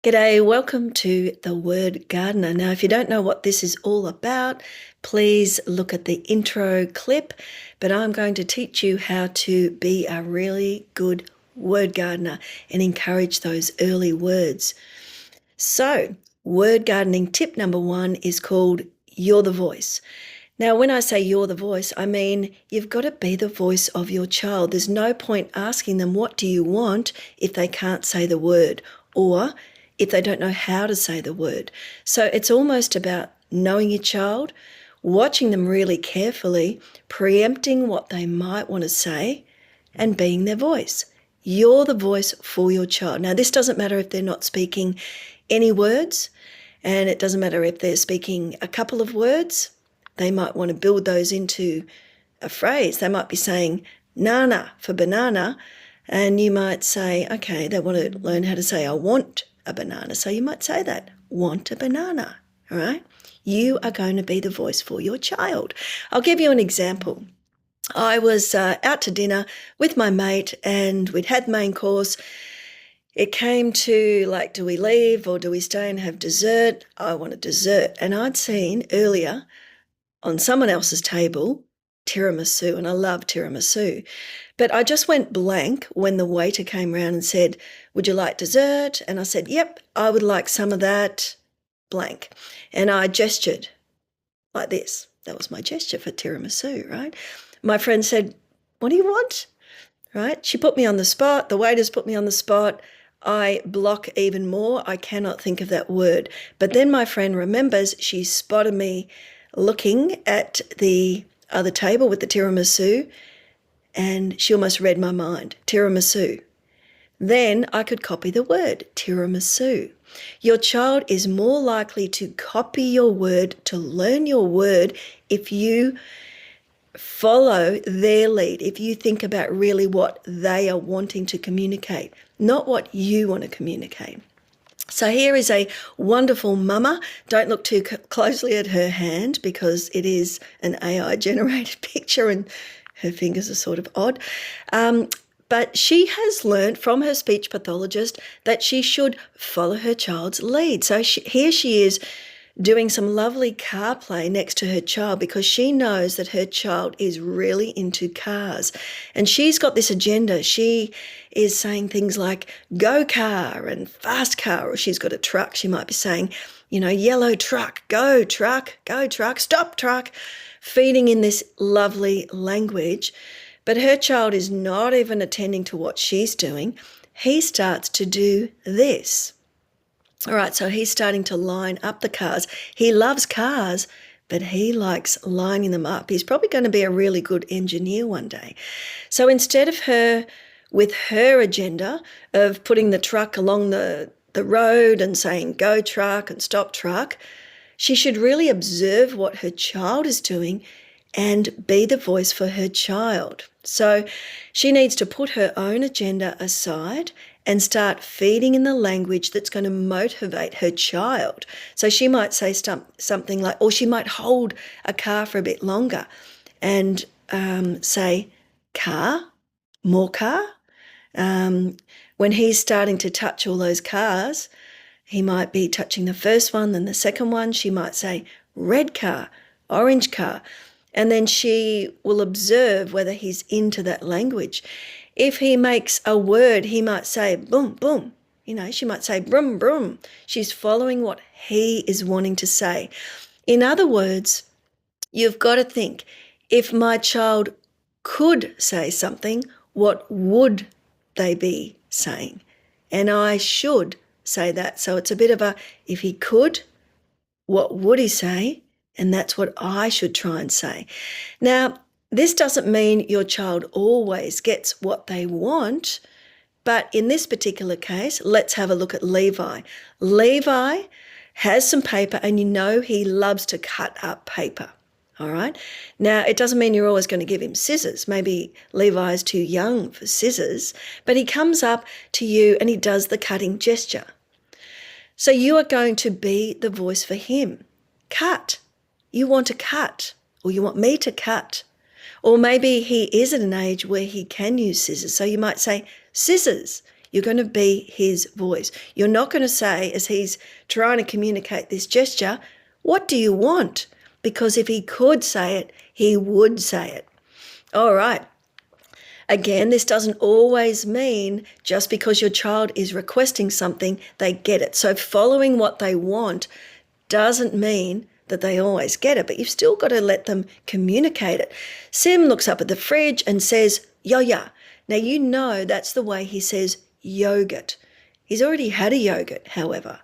G'day, welcome to The Word Gardener. Now, if you don't know what this is all about, please look at the intro clip, but I'm going to teach you how to be a really good word gardener and encourage those early words. So, word gardening tip number 1 is called You're the Voice. Now, when I say you're the voice, I mean you've got to be the voice of your child. There's no point asking them, what do you want, if they can't say the word, or if they don't know how to say the word. So it's almost about knowing your child, watching them really carefully, preempting what they might want to say, and being their voice. You're the voice for your child. Now, this doesn't matter if they're not speaking any words, and it doesn't matter if they're speaking a couple of words. They might want to build those into a phrase. They might be saying nana for banana, and you might say, okay, they want to learn how to say I want a banana. So you might say that, want a banana, all right? You are going to be the voice for your child. I'll give you an example. I was out to dinner with my mate and we'd had main course. It came to like, do we leave or do we stay and have dessert? I wanted dessert. And I'd seen earlier on someone else's table tiramisu, and I love tiramisu. But I just went blank when the waiter came round and said, would you like dessert? And I said, yep, I would like some of that blank. And I gestured like this. That was my gesture for tiramisu, right? My friend said, what do you want? Right? She put me on the spot. The waiters put me on the spot. I block even more. I cannot think of that word. But then my friend remembers she spotted me looking at the other table with the tiramisu, and she almost read my mind, tiramisu. Then I could copy the word, tiramisu. Your child is more likely to copy your word, to learn your word, if you follow their lead, if you think about really what they are wanting to communicate, not what you want to communicate. So here is a wonderful mama. Don't look too closely at her hand because it is an AI-generated picture and her fingers are sort of odd. But she has learnt from her speech pathologist that she should follow her child's lead. So here she is doing some lovely car play next to her child because she knows that her child is really into cars. And she's got this agenda. She is saying things like go car and fast car, or she's got a truck. She might be saying, yellow truck, go truck, stop truck, feeding in this lovely language. But her child is not even attending to what she's doing. He starts to do this. All right, so he's starting to line up the cars. He loves cars, but he likes lining them up. He's probably going to be a really good engineer one day. So instead of her, with her agenda of putting the truck along the road and saying go truck and stop truck, she should really observe what her child is doing and be the voice for her child. So she needs to put her own agenda aside and start feeding in the language that's going to motivate her child. So she might say something like, or she might hold a car for a bit longer and say, car, more car. When he's starting to touch all those cars, he might be touching the first one, then the second one. She might say, red car, orange car. And then she will observe whether he's into that language. If he makes a word, he might say boom, boom. She might say brum, brum. She's following what he is wanting to say. In other words, you've got to think, if my child could say something, what would they be saying? And I should say that. So it's a bit of a, if he could, what would he say? And that's what I should try and say. Now, this doesn't mean your child always gets what they want, but in this particular case, let's have a look at Levi. Levi has some paper, and he loves to cut up paper, all right? Now, it doesn't mean you're always going to give him scissors. Maybe Levi is too young for scissors, but he comes up to you and he does the cutting gesture. So you are going to be the voice for him. Cut. You want to cut, or you want me to cut. Or maybe he is at an age where he can use scissors. So you might say, scissors, You're going to be his voice. You're not going to say, as he's trying to communicate this gesture, what do you want? Because if he could say it, he would say it. All right. Again, this doesn't always mean just because your child is requesting something, they get it. So following what they want doesn't mean that they always get it, but you've still got to let them communicate it. Sim looks up at the fridge and says, yo-ya. Now, you know that's the way he says yogurt. He's already had a yogurt, however.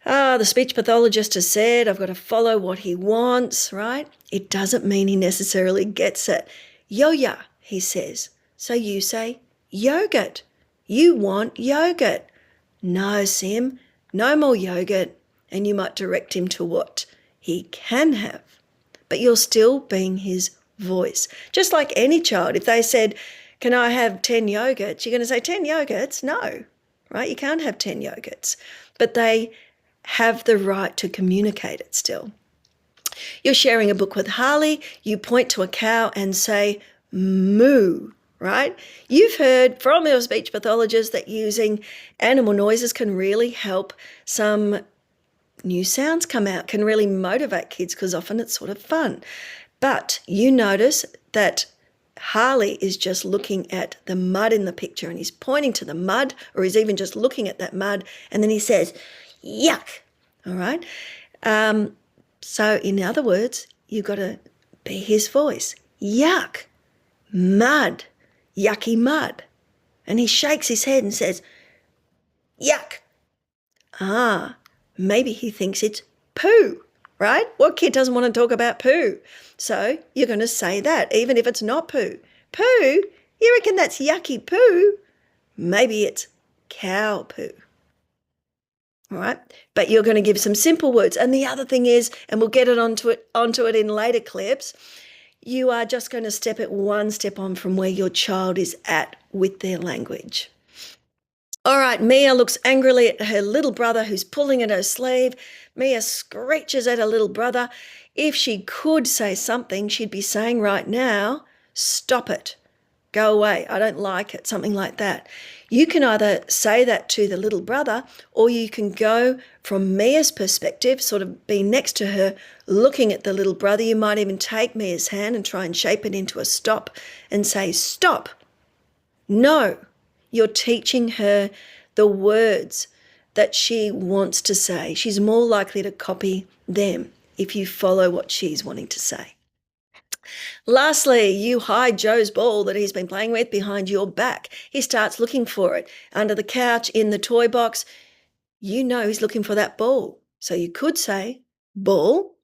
The speech pathologist has said, I've got to follow what he wants, right? It doesn't mean he necessarily gets it. Yo-ya, he says. So you say yogurt. You want yogurt. No, Sim, no more yogurt. And you might direct him to what he can have. But you're still being his voice. Just like any child, if they said, can I have 10 yogurts? You're going to say 10 yogurts? No, right? You can't have 10 yogurts. But they have the right to communicate it still. You're sharing a book with Harley. You point to a cow and say, moo, right? You've heard from your speech pathologist that using animal noises can really help some new sounds come out, can really motivate kids because often it's sort of fun. But you notice that Harley is just looking at the mud in the picture and he's pointing to the mud, or he's even just looking at that mud, and then he says, yuck, all right? So in other words, you've got to be his voice. Yuck, mud, yucky mud. And he shakes his head and says, yuck. Maybe he thinks it's poo, right? What kid doesn't want to talk about poo? So you're going to say that, even if it's not poo. Poo? You reckon that's yucky poo? Maybe it's cow poo. All right? But you're going to give some simple words. And the other thing is, and we'll get onto it in later clips, you are just going to step it one step on from where your child is at with their language. All right, Mia looks angrily at her little brother who's pulling at her sleeve. Mia screeches at her little brother. If she could say something, she'd be saying right now, stop it, go away, I don't like it, something like that. You can either say that to the little brother, or you can go from Mia's perspective, sort of be next to her, looking at the little brother. You might even take Mia's hand and try and shape it into a stop and say, stop, no. You're teaching her the words that she wants to say. She's more likely to copy them if you follow what she's wanting to say. Lastly, you hide Joe's ball that he's been playing with behind your back. He starts looking for it under the couch, in the toy box. You know he's looking for that ball. So you could say ball,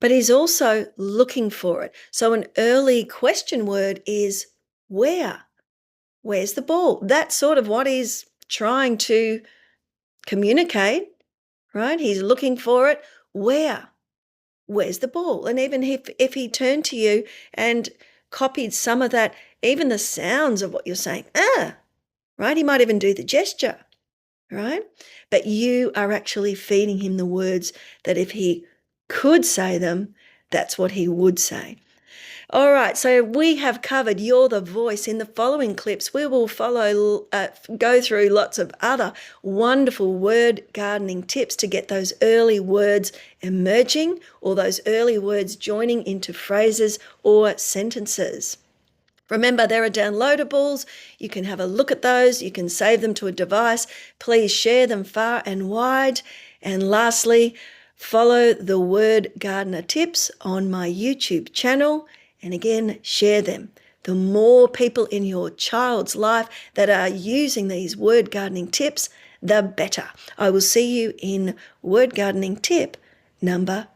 but he's also looking for it. So an early question word is where? Where's the ball? That's sort of what he's trying to communicate, right? He's looking for it. Where? Where's the ball? And even if he turned to you and copied some of that, even the sounds of what you're saying, right? He might even do the gesture, right? But you are actually feeding him the words that if he could say them, that's what he would say. All right, so we have covered You're the Voice. In the following clips, we will go through lots of other wonderful word gardening tips to get those early words emerging, or those early words joining into phrases or sentences. Remember, there are downloadables. You can have a look at those. You can save them to a device. Please share them far and wide. And lastly, follow the Word Gardener tips on my YouTube channel. And again, share them. The more people in your child's life that are using these word gardening tips, the better. I will see you in word gardening tip number